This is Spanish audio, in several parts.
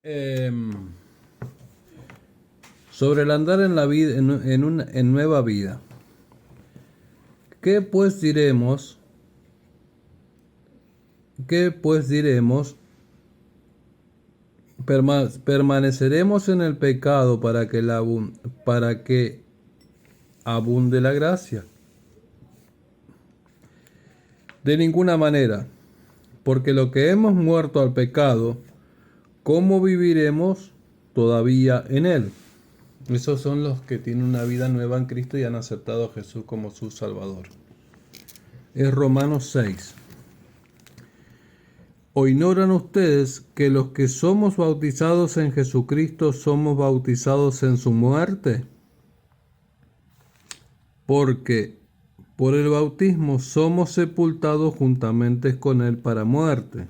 Em, Sobre el andar en la vida, en nueva vida. ¿Qué pues diremos? ¿Qué pues diremos? ¿Permaneceremos en el pecado para que abunde la gracia? De ninguna manera, porque lo que hemos muerto al pecado, ¿cómo viviremos todavía en él? Esos son los que tienen una vida nueva en Cristo y han aceptado a Jesús como su Salvador. Es Romanos 6. ¿O ignoran ustedes que los que somos bautizados en Jesucristo somos bautizados en su muerte? Porque por el bautismo somos sepultados juntamente con Él para muerte.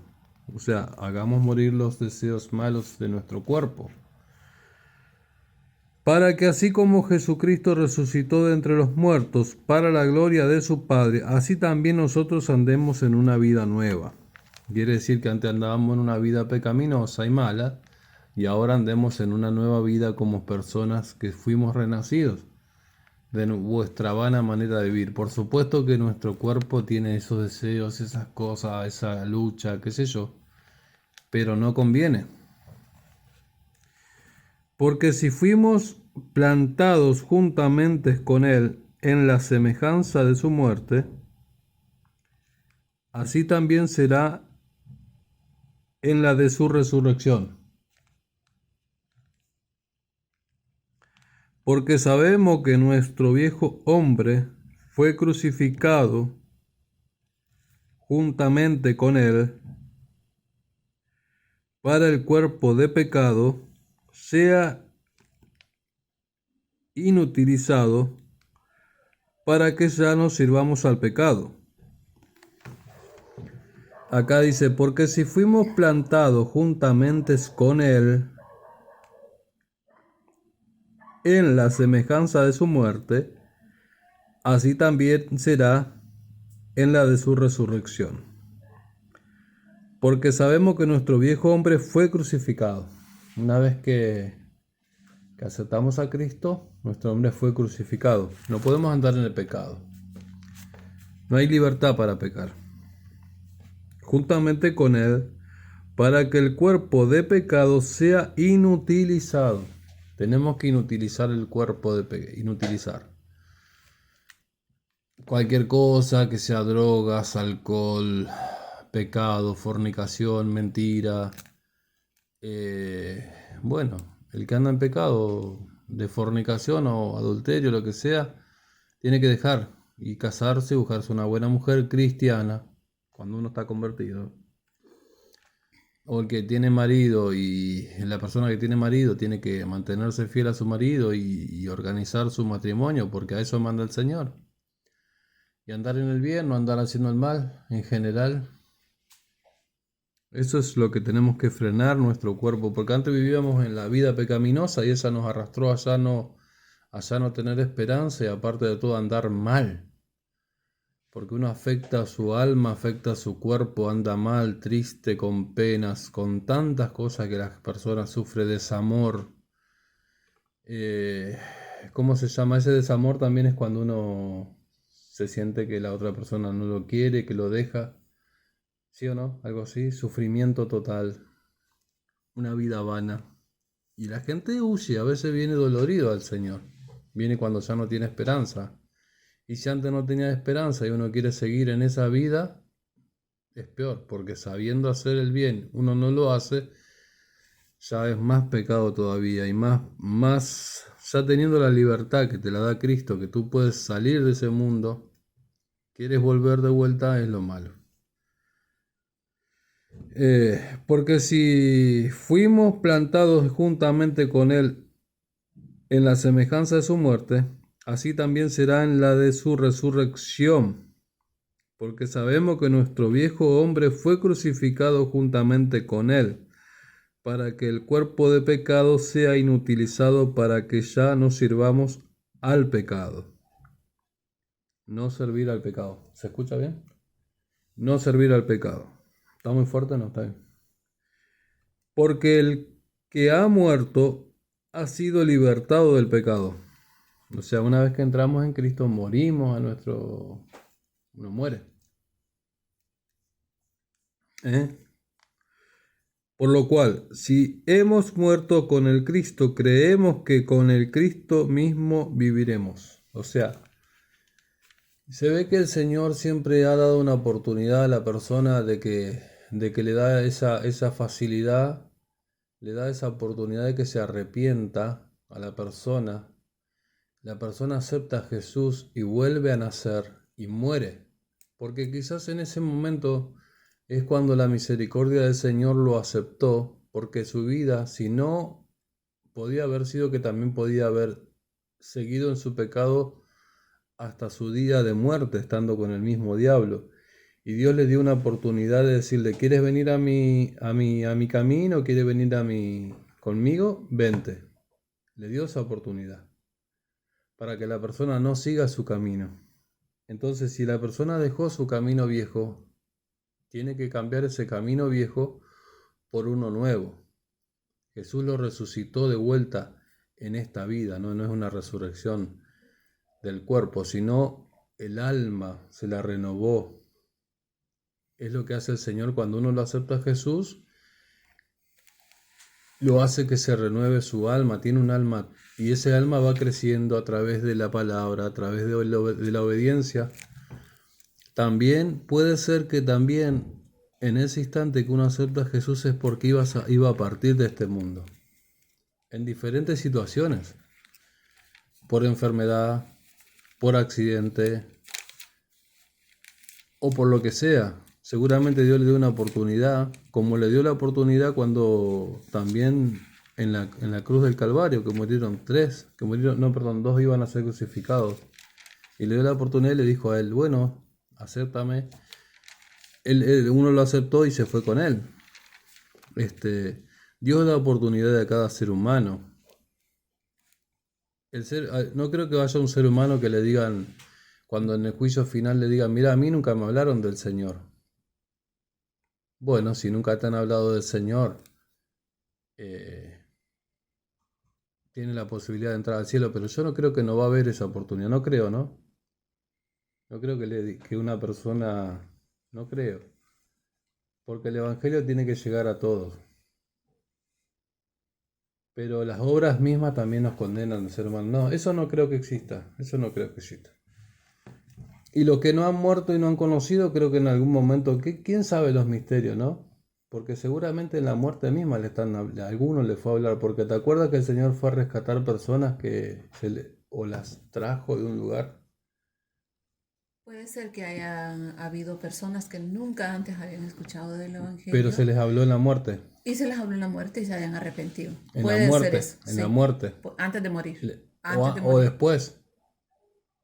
O sea, hagamos morir los deseos malos de nuestro cuerpo. Para que así como Jesucristo resucitó de entre los muertos para la gloria de su Padre, así también nosotros andemos en una vida nueva. Quiere decir que antes andábamos en una vida pecaminosa y mala, y ahora andemos en una nueva vida como personas que fuimos renacidos de vuestra vana manera de vivir. Por supuesto que nuestro cuerpo tiene esos deseos, esas cosas, esa lucha, qué sé yo, pero no conviene. Porque si fuimos plantados juntamente con Él en la semejanza de su muerte, así también será en la de su resurrección. Porque sabemos que nuestro viejo hombre fue crucificado juntamente con Él para el cuerpo de pecado sea inutilizado para que ya no sirvamos al pecado. Acá dice, porque si fuimos plantados juntamente con Él en la semejanza de su muerte, así también será en la de su resurrección. Porque sabemos que nuestro viejo hombre fue crucificado. Una vez que aceptamos a Cristo, nuestro hombre fue crucificado. No podemos andar en el pecado. No hay libertad para pecar. Juntamente con Él, para que el cuerpo de pecado sea inutilizado. Tenemos que inutilizar el cuerpo de pecado. Inutilizar. Cualquier cosa que sea drogas, alcohol, pecado, fornicación, mentira. Bueno, el que anda en pecado de fornicación o adulterio, lo que sea, tiene que dejar y casarse y buscarse una buena mujer cristiana cuando uno está convertido. O el que tiene marido y la persona que tiene marido tiene que mantenerse fiel a su marido y organizar su matrimonio porque a eso manda el Señor. Y andar en el bien, no andar haciendo el mal en general. Eso es lo que tenemos que frenar nuestro cuerpo, porque antes vivíamos en la vida pecaminosa y esa nos arrastró a no tener esperanza y aparte de todo andar mal. Porque uno afecta a su alma, afecta a su cuerpo, anda mal, triste, con penas, con tantas cosas que las personas sufren, desamor. Eh, ¿Cómo se llama? Ese desamor también es cuando uno se siente que la otra persona no lo quiere, que lo deja. ¿Sí o no? Algo así, sufrimiento total, una vida vana. Y la gente huye, a veces viene dolorido al Señor. Viene cuando ya no tiene esperanza. Y si antes no tenía esperanza y uno quiere seguir en esa vida, es peor, porque sabiendo hacer el bien, uno no lo hace, ya es más pecado todavía. Y ya teniendo la libertad que te la da Cristo, que tú puedes salir de ese mundo, quieres volver de vuelta, es lo malo. Porque si fuimos plantados juntamente con Él en la semejanza de su muerte, así también será en la de su resurrección. Porque sabemos que nuestro viejo hombre fue crucificado juntamente con Él, para que el cuerpo de pecado sea inutilizado para que ya no sirvamos al pecado. No servir al pecado. ¿Se escucha bien? No servir al pecado. ¿Está muy fuerte o no? Está bien. Porque el que ha muerto ha sido libertado del pecado. O sea, una vez que entramos en Cristo, morimos a nuestro... Uno muere. ¿Eh? Por lo cual, si hemos muerto con el Cristo, creemos que con el Cristo mismo viviremos. O sea, se ve que el Señor siempre ha dado una oportunidad a la persona de que le da esa facilidad, le da esa oportunidad de que se arrepienta a la persona. La persona acepta a Jesús y vuelve a nacer y muere. Porque quizás en ese momento es cuando la misericordia del Señor lo aceptó, porque su vida, si no, podía haber sido que también podía haber seguido en su pecado hasta su día de muerte, estando con el mismo diablo. Y Dios le dio una oportunidad de decirle, ¿quieres venir a mi camino? ¿Quieres venir conmigo? Vente. Le dio esa oportunidad para que la persona no siga su camino. Entonces, si la persona dejó su camino viejo, tiene que cambiar ese camino viejo por uno nuevo. Jesús lo resucitó de vuelta en esta vida, no es una resurrección del cuerpo, sino el alma se la renovó. Es lo que hace el Señor cuando uno lo acepta a Jesús, lo hace que se renueve su alma, tiene un alma y ese alma va creciendo a través de la palabra, a través de la obediencia. También puede ser que también en ese instante que uno acepta a Jesús es porque iba a partir de este mundo, en diferentes situaciones, por enfermedad, por accidente o por lo que sea. Seguramente Dios le dio una oportunidad, como le dio la oportunidad cuando también en la cruz del Calvario, que murieron dos iban a ser crucificados. Y le dio la oportunidad y le dijo a él, bueno, acéptame. Uno lo aceptó y se fue con él. Dios da oportunidad a cada ser humano. No creo que haya un ser humano que le digan, cuando en el juicio final le digan, mira, a mí nunca me hablaron del Señor. Bueno, si nunca te han hablado del Señor, tiene la posibilidad de entrar al cielo, pero yo no creo que no va a haber esa oportunidad. No creo, ¿no? No creo que una persona... No creo. Porque el Evangelio tiene que llegar a todos. Pero las obras mismas también nos condenan al ser humano. No, eso no creo que exista. Eso no creo que exista. Y los que no han muerto y no han conocido, creo que en algún momento, ¿quién sabe los misterios, no? Porque seguramente en la muerte misma a algunos le fue a hablar. Porque te acuerdas que el Señor fue a rescatar personas o las trajo de un lugar. Puede ser que hayan habido personas que nunca antes habían escuchado del Pero Evangelio se les habló en la muerte. y se les habló en la muerte y se hayan arrepentido. En la Puede ser muerte. eso, En la sí. muerte. Antes de morir. O, Antes de o morir. después.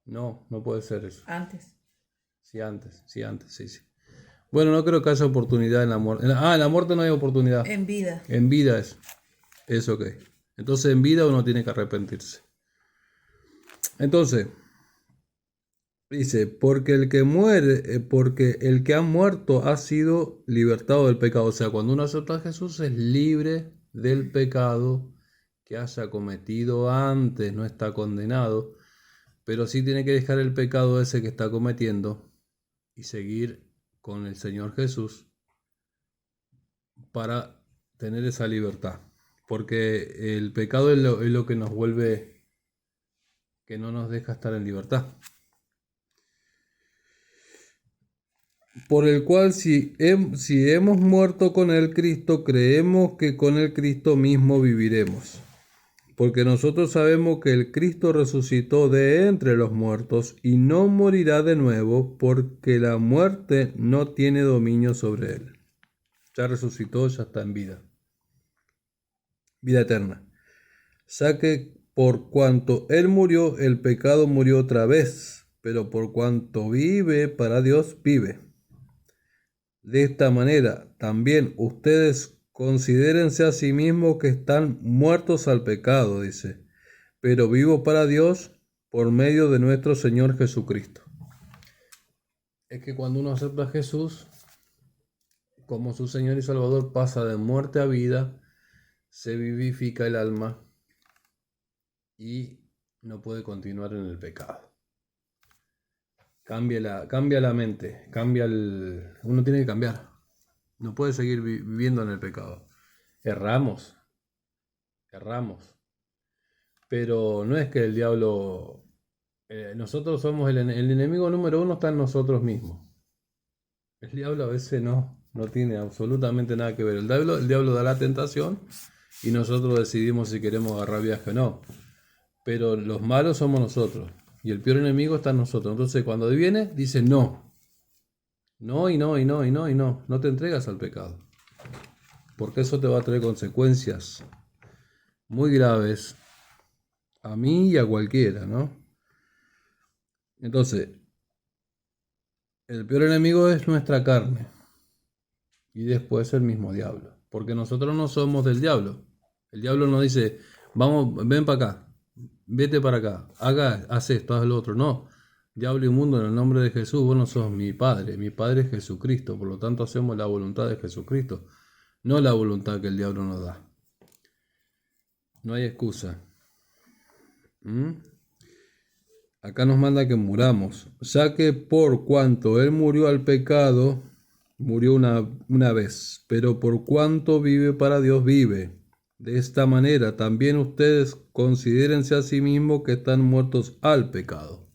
No, no puede ser eso. Antes. Sí, antes, sí, sí. Bueno, no creo que haya oportunidad en la muerte. En la muerte no hay oportunidad. En vida. En vida es ok. Entonces en vida uno tiene que arrepentirse. Entonces, dice, porque el que ha muerto ha sido libertado del pecado. O sea, cuando uno acepta a Jesús es libre del pecado que haya cometido antes, no está condenado, pero sí tiene que dejar el pecado ese que está cometiendo y seguir con el Señor Jesús para tener esa libertad. Porque el pecado es lo que nos vuelve, que no nos deja estar en libertad. Por el cual si hemos muerto con el Cristo, creemos que con el Cristo mismo viviremos. Porque nosotros sabemos que el Cristo resucitó de entre los muertos y no morirá de nuevo, porque la muerte no tiene dominio sobre él. Ya resucitó, ya está en vida. Vida eterna. Ya que por cuanto él murió, el pecado murió otra vez, pero por cuanto vive para Dios, vive. De esta manera, también ustedes considérense a sí mismos que están muertos al pecado, dice, pero vivos para Dios por medio de nuestro Señor Jesucristo. Es que cuando uno acepta a Jesús como su Señor y Salvador, pasa de muerte a vida, se vivifica el alma y no puede continuar en el pecado. Cambia la mente, uno tiene que cambiar. No puede seguir viviendo en el pecado. Erramos, pero no es que el diablo... nosotros somos el enemigo número uno, está en nosotros mismos. El diablo a veces no tiene absolutamente nada que ver. El diablo da la tentación y nosotros decidimos si queremos agarrar viaje o no. Pero los malos somos nosotros y el peor enemigo está en nosotros. Entonces cuando viene, dice no. No y no y no y no y no. No te entregas al pecado. Porque eso te va a traer consecuencias muy graves a mí y a cualquiera, ¿no? Entonces, el peor enemigo es nuestra carne y después el mismo diablo, porque nosotros no somos del diablo. El diablo nos dice, vamos, ven para acá, vete para acá, haz esto, haz lo otro. No, diablo inmundo, en el nombre de Jesús, vos no sos mi Padre es Jesucristo, por lo tanto hacemos la voluntad de Jesucristo, no la voluntad que el diablo nos da. No hay excusa. Acá nos manda que muramos, ya que por cuanto Él murió al pecado, murió una vez, pero por cuanto vive para Dios, vive. De esta manera, también ustedes considérense a sí mismos que están muertos al pecado,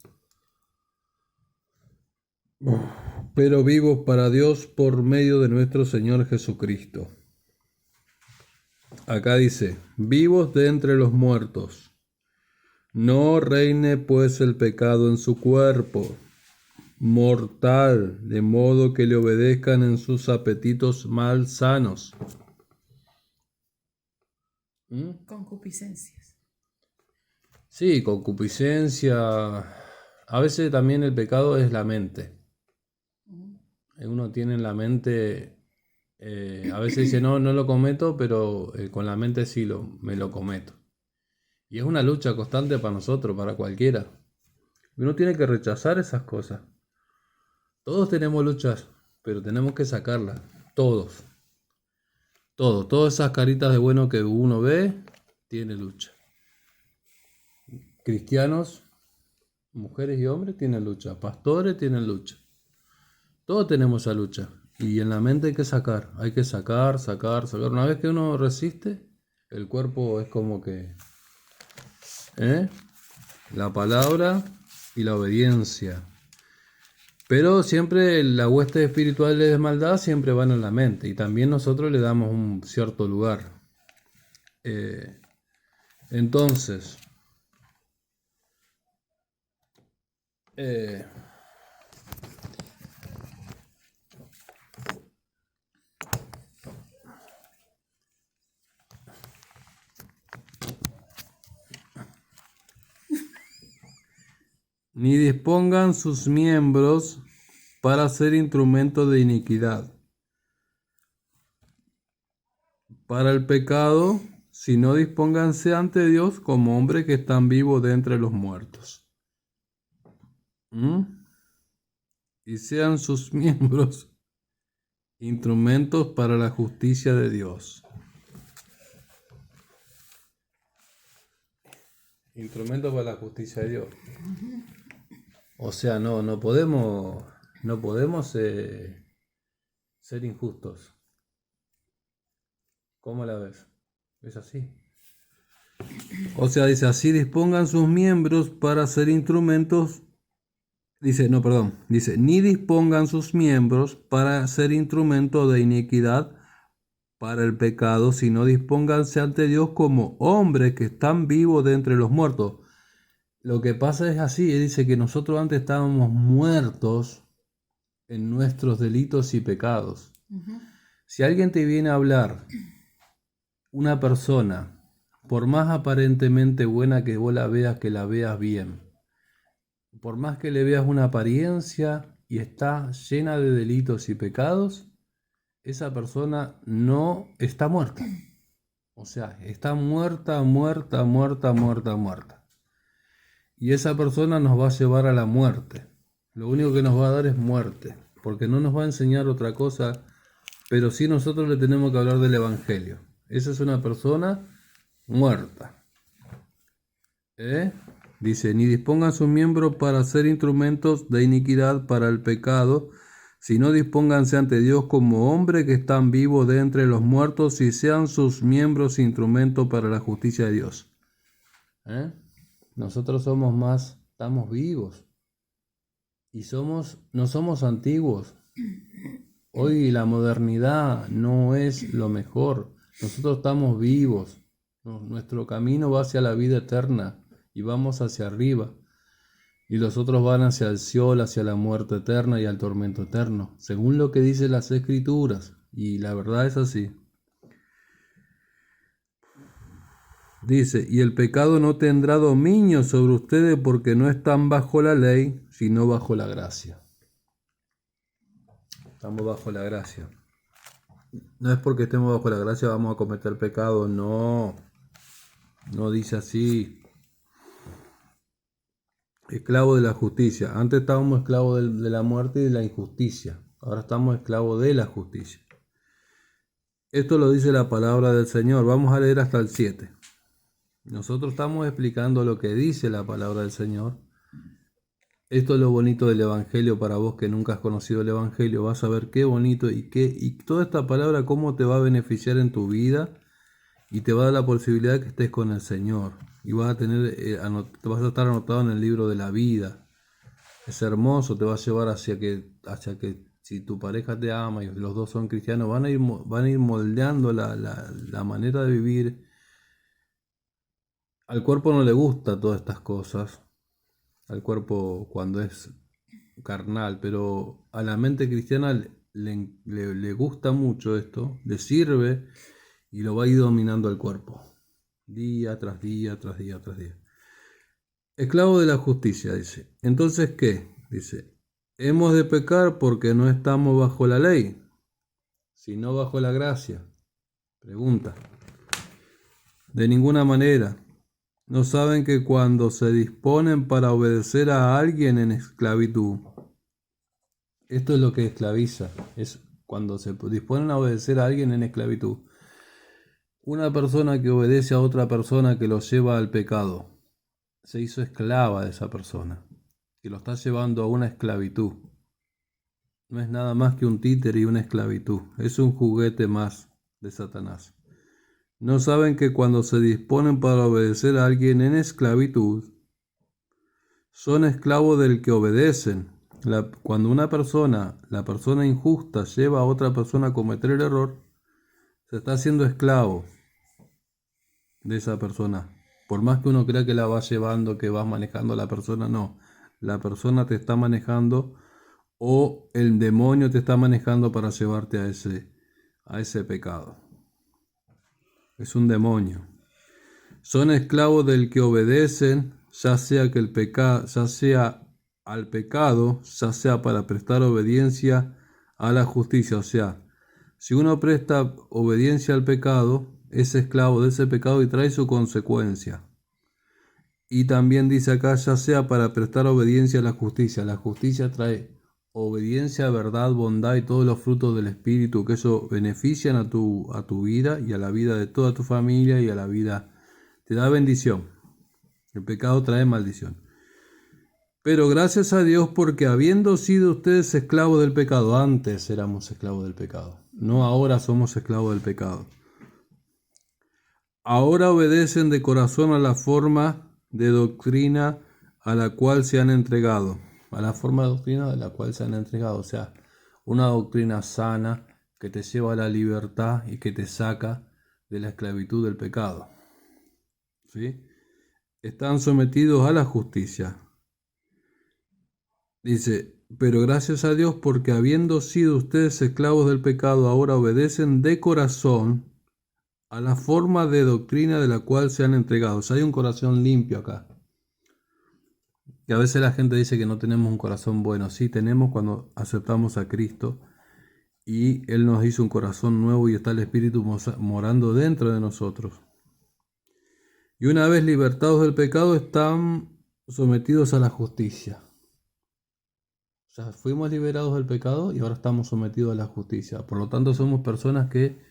pero vivos para Dios por medio de nuestro Señor Jesucristo. Acá dice, vivos de entre los muertos. No reine pues el pecado en su cuerpo mortal, de modo que le obedezcan en sus apetitos malsanos. Concupiscencias. Sí, concupiscencia. A veces también el pecado es la mente. Uno tiene en la mente, a veces dice no lo cometo, pero con la mente sí me lo cometo. Y es una lucha constante para nosotros, para cualquiera. Uno tiene que rechazar esas cosas. Todos tenemos luchas, pero tenemos que sacarlas. Todas esas caritas de bueno que uno ve, tiene lucha. Cristianos, mujeres y hombres tienen lucha. Pastores tienen lucha. Todos tenemos esa lucha. Y en la mente hay que sacar. Sacar. Una vez que uno resiste, el cuerpo es como que... la palabra y la obediencia. Pero siempre la hueste espiritual de maldad siempre van en la mente. Y también nosotros le damos un cierto lugar. Entonces... ni dispongan sus miembros para ser instrumento de iniquidad, para el pecado, sino dispónganse ante Dios como hombres que están vivos de entre los muertos. Y sean sus miembros instrumentos para la justicia de Dios. Instrumentos para la justicia de Dios. O sea, no podemos ser injustos. ¿Cómo la ves? Es así. O sea, dice, así dispongan sus miembros para ser instrumentos. Dice, ni dispongan sus miembros para ser instrumentos de iniquidad para el pecado, sino dispónganse ante Dios como hombres que están vivos de entre los muertos. Lo que pasa es así, dice que nosotros antes estábamos muertos en nuestros delitos y pecados. Si alguien te viene a hablar, una persona, por más aparentemente buena que vos la veas bien, por más que le veas una apariencia y está llena de delitos y pecados, esa persona no está muerta. O sea, está muerta. Y esa persona nos va a llevar a la muerte. Lo único que nos va a dar es muerte, porque no nos va a enseñar otra cosa, pero sí nosotros le tenemos que hablar del Evangelio. Esa es una persona muerta. Dice, ni dispongan sus miembros para ser instrumentos de iniquidad para el pecado, sino dispónganse ante Dios como hombres que están vivos de entre los muertos y sean sus miembros instrumentos para la justicia de Dios. Nosotros estamos vivos y no somos antiguos. Hoy la modernidad no es lo mejor. Nosotros estamos vivos. Nuestro camino va hacia la vida eterna y vamos hacia arriba. Y los otros van hacia el Seol, hacia la muerte eterna y al tormento eterno, según lo que dicen las Escrituras. Y la verdad es así. Dice, y el pecado no tendrá dominio sobre ustedes porque no están bajo la ley, sino bajo la gracia. Estamos bajo la gracia. No es porque estemos bajo la gracia vamos a cometer pecado, no. No dice así. Esclavo de la justicia. Antes estábamos esclavos de la muerte y de la injusticia. Ahora estamos esclavos de la justicia. Esto lo dice la palabra del Señor. Vamos a leer hasta el 7. Nosotros estamos explicando lo que dice la palabra del Señor. Esto es lo bonito del Evangelio para vos que nunca has conocido el Evangelio. Vas a ver qué bonito y toda esta palabra cómo te va a beneficiar en tu vida y te va a dar la posibilidad de que estés con el Señor. Y vas a vas a estar anotado en el libro de la vida. Es hermoso, te va a llevar hacia que si tu pareja te ama y los dos son cristianos, van a ir moldeando la manera de vivir. Al cuerpo no le gusta todas estas cosas, al cuerpo cuando es carnal, pero a la mente cristiana le gusta mucho esto, le sirve y lo va a ir dominando al cuerpo, día tras día, tras día, tras día. Esclavo de la justicia, dice. Entonces, ¿qué? Dice, hemos de pecar porque no estamos bajo la ley, sino bajo la gracia. Pregunta. De ninguna manera. ¿No saben que cuando se disponen para obedecer a alguien en esclavitud? Esto es lo que esclaviza, es cuando se disponen a obedecer a alguien en esclavitud. Una persona que obedece a otra persona que lo lleva al pecado, se hizo esclava de esa persona, que lo está llevando a una esclavitud. No es nada más que un títere y una esclavitud, es un juguete más de Satanás. ¿No saben que cuando se disponen para obedecer a alguien en esclavitud, son esclavos del que obedecen? Cuando la persona injusta, lleva a otra persona a cometer el error, se está haciendo esclavo de esa persona. Por más que uno crea que la va llevando, que va manejando a la persona, no. La persona te está manejando o el demonio te está manejando para llevarte a ese pecado. Es un demonio. Son esclavos del que obedecen, ya sea al pecado, ya sea para prestar obediencia a la justicia. O sea, si uno presta obediencia al pecado, es esclavo de ese pecado y trae su consecuencia. Y también dice acá, ya sea para prestar obediencia a la justicia. La justicia trae obediencia, verdad, bondad y todos los frutos del Espíritu, que eso benefician a tu vida y a la vida de toda tu familia y a la vida. Te da bendición. El pecado trae maldición. Pero gracias a Dios porque habiendo sido ustedes esclavos del pecado, antes éramos esclavos del pecado, no ahora somos esclavos del pecado. Ahora obedecen de corazón a la forma de doctrina a la cual se han entregado. A la forma de doctrina de la cual se han entregado. O sea, una doctrina sana que te lleva a la libertad y que te saca de la esclavitud del pecado. ¿Sí? Están sometidos a la justicia. Dice, pero gracias a Dios porque habiendo sido ustedes esclavos del pecado, ahora obedecen de corazón a la forma de doctrina de la cual se han entregado. O sea, hay un corazón limpio acá. Y a veces la gente dice que no tenemos un corazón bueno. Sí, tenemos cuando aceptamos a Cristo y Él nos hizo un corazón nuevo y está el Espíritu morando dentro de nosotros. Y una vez libertados del pecado, están sometidos a la justicia. O sea, fuimos liberados del pecado y ahora estamos sometidos a la justicia. Por lo tanto, somos personas que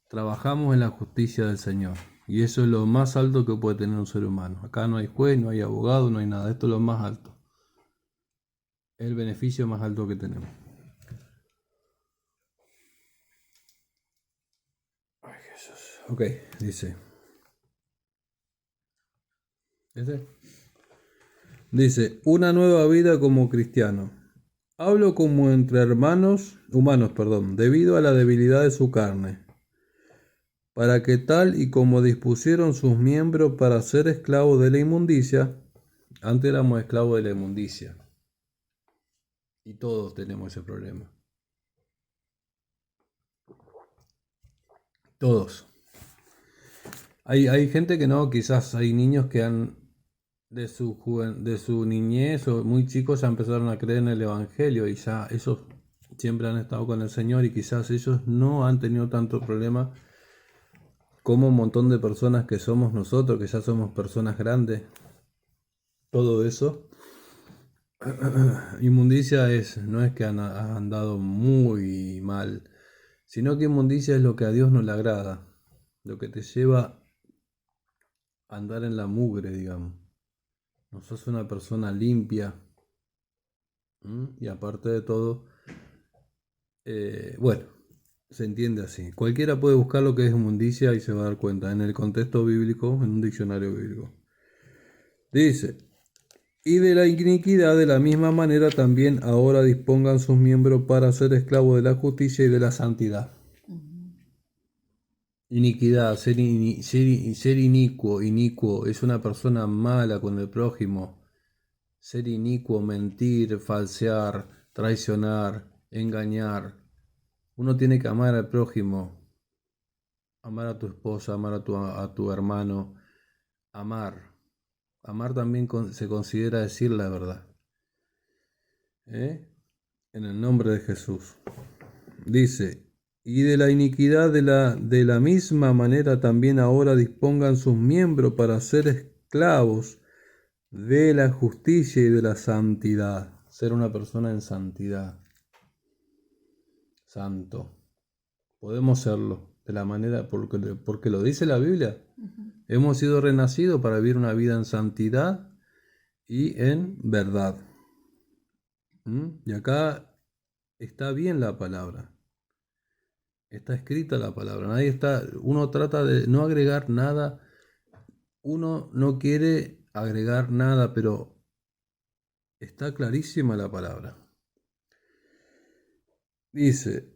trabajamos en la justicia del Señor. Y eso es lo más alto que puede tener un ser humano. Acá no hay juez, no hay abogado, no hay nada. Esto es lo más alto. Es el beneficio más alto que tenemos. Ay, Jesús. Ok, dice. Dice, una nueva vida como cristiano. Hablo como entre humanos, debido a la debilidad de su carne, para que tal y como dispusieron sus miembros para ser esclavos de la inmundicia, antes éramos esclavos de la inmundicia, y todos tenemos ese problema. Todos. Hay gente que no, quizás hay niños que han de su niñez o muy chicos ya empezaron a creer en el Evangelio y ya esos siempre han estado con el Señor y quizás ellos no han tenido tanto problema como un montón de personas que somos nosotros, que ya somos personas grandes. Todo eso. Inmundicia no es que han andado muy mal, sino que inmundicia es lo que a Dios no le agrada, lo que te lleva a andar en la mugre, digamos. No sos una persona limpia. Y aparte de todo, bueno, se entiende así. Cualquiera puede buscar lo que es inmundicia y se va a dar cuenta en el contexto bíblico, en un diccionario bíblico. Dice, y de la iniquidad de la misma manera también ahora dispongan sus miembros para ser esclavos de la justicia y de la santidad. Iniquidad, ser inicuo, es una persona mala con el prójimo. Ser inicuo, mentir, falsear, traicionar, engañar. Uno tiene que amar al prójimo, amar a tu esposa, amar a tu hermano, amar. Amar también se considera decir la verdad. En el nombre de Jesús. Dice, y de la iniquidad de la misma manera también ahora dispongan sus miembros para ser esclavos de la justicia y de la santidad. Ser una persona en santidad. Santo. Podemos serlo de la manera, porque lo dice la Biblia. Hemos sido renacidos para vivir una vida en santidad y en verdad. Y acá está bien la palabra. Está escrita la palabra. Uno trata de no agregar nada. Uno no quiere agregar nada, pero está clarísima la palabra. Dice,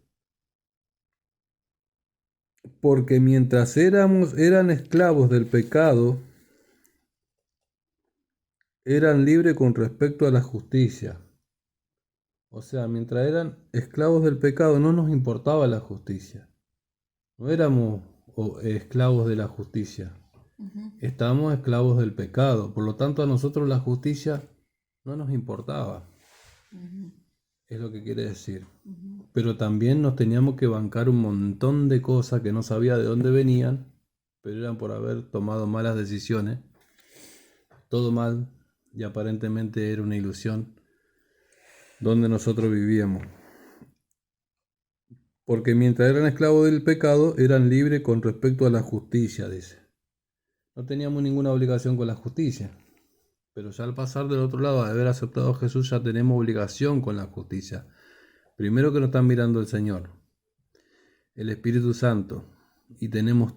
porque mientras eran esclavos del pecado, eran libres con respecto a la justicia. O sea, mientras eran esclavos del pecado no nos importaba la justicia. No éramos esclavos de la justicia. Estábamos esclavos del pecado. Por lo tanto, a nosotros la justicia no nos importaba. Es lo que quiere decir. Pero también nos teníamos que bancar un montón de cosas que no sabía de dónde venían, pero eran por haber tomado malas decisiones. Todo mal y aparentemente era una ilusión donde nosotros vivíamos. Porque mientras eran esclavos del pecado, eran libres con respecto a la justicia, dice. No teníamos ninguna obligación con la justicia. Pero ya al pasar del otro lado, de haber aceptado a Jesús, ya tenemos obligación con la justicia. Primero que nos está mirando el Señor, el Espíritu Santo. Y tenemos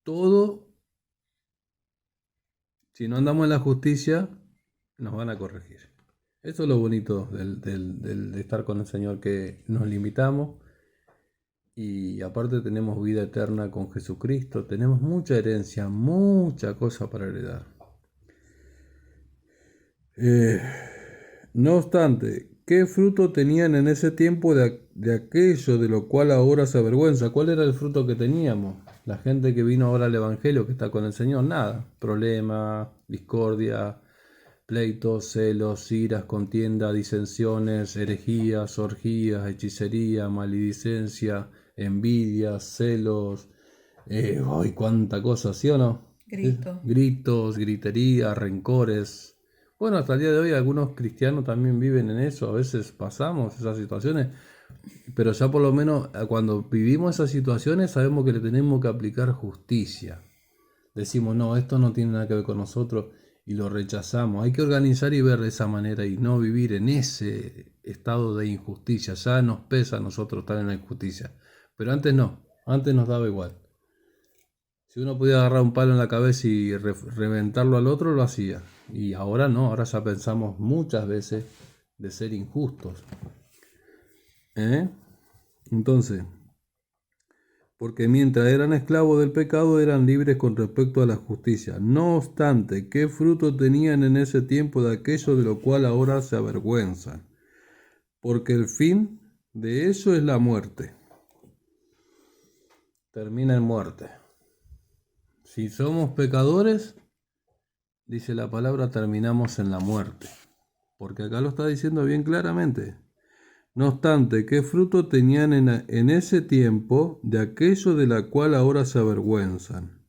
todo. Si no andamos en la justicia, nos van a corregir. Eso es lo bonito de estar con el Señor, que nos limitamos. Y aparte tenemos vida eterna con Jesucristo. Tenemos mucha herencia, mucha cosa para heredar. No obstante, ¿qué fruto tenían en ese tiempo de aquello de lo cual ahora se avergüenza? ¿Cuál era el fruto que teníamos? La gente que vino ahora al Evangelio, que está con el Señor, nada. Problema, discordia, pleitos, celos, iras, contienda, disensiones, herejías, orgías, hechicería, maledicencia, envidias, celos. ¡Ay, cuánta cosa! ¿Sí o no? Gritos, gritería, rencores. Bueno, hasta el día de hoy algunos cristianos también viven en eso. A veces pasamos esas situaciones Pero ya por lo menos cuando vivimos esas situaciones sabemos que le tenemos que aplicar justicia. Decimos, no, esto no tiene nada que ver con nosotros y lo rechazamos. Hay que organizar y ver de esa manera y no vivir en ese estado de injusticia. Ya nos pesa a nosotros estar en la injusticia. Pero antes no, antes nos daba igual. Si uno podía agarrar un palo en la cabeza y reventarlo al otro, lo hacía. Y ahora no, ahora ya pensamos muchas veces de ser injustos. Entonces, porque mientras eran esclavos del pecado eran libres con respecto a la justicia. No obstante, ¿qué fruto tenían en ese tiempo de aquello de lo cual ahora se avergüenzan? Porque el fin de eso es la muerte. Termina en muerte. Si somos pecadores, dice la palabra, terminamos en la muerte. Porque acá lo está diciendo bien claramente. No obstante, ¿qué fruto tenían en ese tiempo de aquello de la cual ahora se avergüenzan?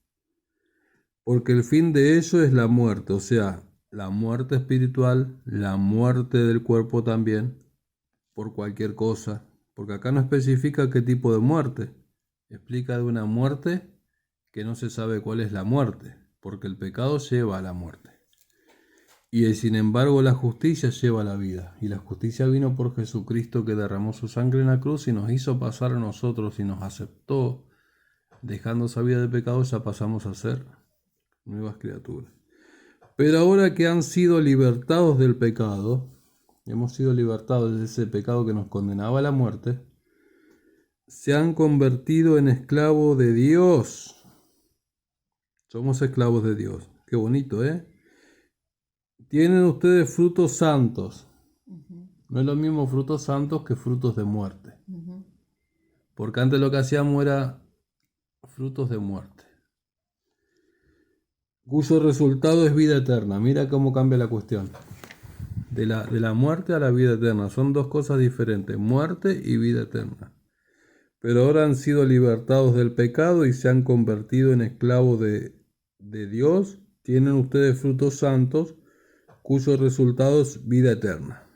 Porque el fin de eso es la muerte, o sea, la muerte espiritual, la muerte del cuerpo también, por cualquier cosa. Porque acá no especifica qué tipo de muerte. Explica de una muerte que no se sabe cuál es la muerte, porque el pecado lleva a la muerte. Y sin embargo la justicia lleva a la vida. Y la justicia vino por Jesucristo que derramó su sangre en la cruz y nos hizo pasar a nosotros y nos aceptó. Dejando esa vida de pecado ya pasamos a ser nuevas criaturas. Pero ahora que han sido libertados del pecado, hemos sido libertados de ese pecado que nos condenaba a la muerte, se han convertido en esclavos de Dios. Somos esclavos de Dios. Qué bonito, ¿eh? Tienen ustedes frutos santos. No es lo mismo frutos santos que frutos de muerte. Porque antes lo que hacíamos era frutos de muerte. Cuyo resultado es vida eterna. Mira cómo cambia la cuestión. De la muerte a la vida eterna. Son dos cosas diferentes. Muerte y vida eterna. Pero ahora han sido libertados del pecado y se han convertido en esclavos de Dios. Tienen ustedes frutos santos, cuyo resultado es vida eterna.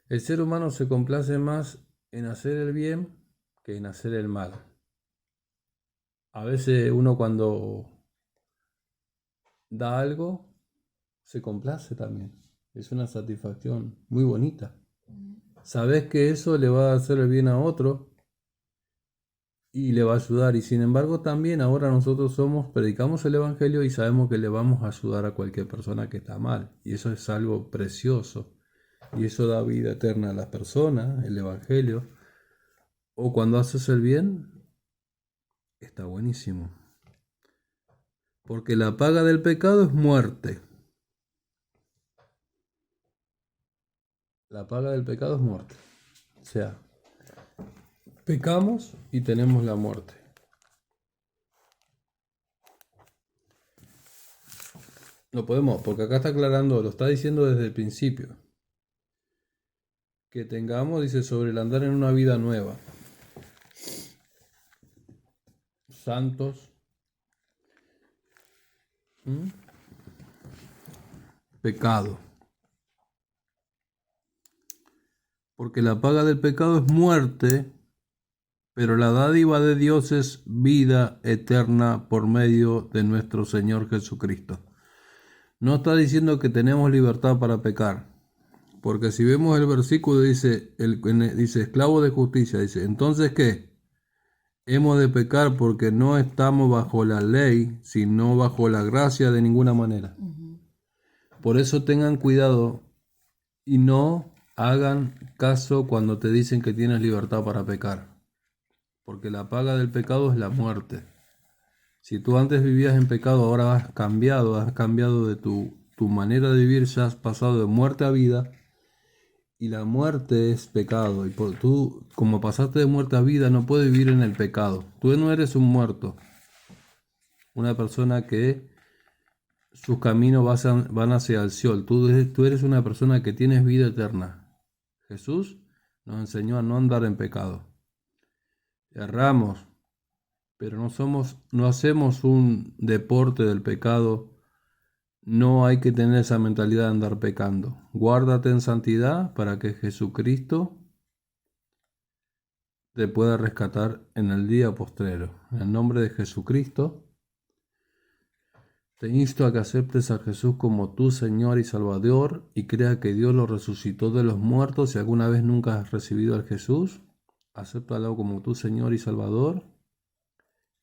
El ser humano se complace más en hacer el bien que en hacer el mal. A veces uno cuando da algo, se complace también. Es una satisfacción muy bonita. Sabes que eso le va a hacer el bien a otro y le va a ayudar. Y sin embargo también ahora nosotros predicamos el Evangelio y sabemos que le vamos a ayudar a cualquier persona que está mal. Y eso es algo precioso. Y eso da vida eterna a las personas, el Evangelio. O cuando haces el bien, está buenísimo. Porque la paga del pecado es muerte. La paga del pecado es muerte. O sea, pecamos y tenemos la muerte. No podemos, porque acá está aclarando, lo está diciendo desde el principio. Que tengamos, dice, sobre el andar en una vida nueva. Santos. Pecado. Porque la paga del pecado es muerte, pero la dádiva de Dios es vida eterna por medio de nuestro Señor Jesucristo. No está diciendo que tenemos libertad para pecar, porque si vemos el versículo dice esclavo de justicia, dice, entonces ¿qué? Hemos de pecar porque no estamos bajo la ley, sino bajo la gracia de ninguna manera. Por eso tengan cuidado y no hagan caso cuando te dicen que tienes libertad para pecar, porque la paga del pecado es la muerte. Si tú antes vivías en pecado, ahora has cambiado de tu manera de vivir, ya has pasado de muerte a vida, y la muerte es pecado, y tú, como pasaste de muerte a vida, no puedes vivir en el pecado. Tú no eres un muerto, una persona que sus caminos van hacia el cielo. Tú eres una persona que tienes vida eterna. Jesús nos enseñó a no andar en pecado. Erramos, pero no hacemos un deporte del pecado. No hay que tener esa mentalidad de andar pecando. Guárdate en santidad para que Jesucristo te pueda rescatar en el día postrero. En el nombre de Jesucristo, te insto a que aceptes a Jesús como tu Señor y Salvador y crea que Dios lo resucitó de los muertos. Si alguna vez nunca has recibido a Jesús, acéptalo como tu Señor y Salvador.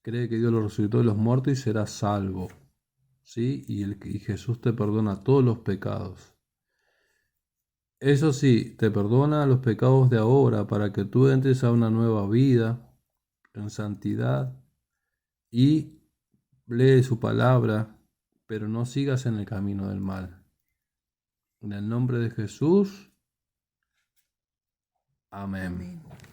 Cree que Dios lo resucitó de los muertos y serás salvo. ¿Sí? Y Jesús te perdona todos los pecados. Eso sí, te perdona los pecados de ahora para que tú entres a una nueva vida en santidad y lee su palabra, pero no sigas en el camino del mal. En el nombre de Jesús, amén. Amén.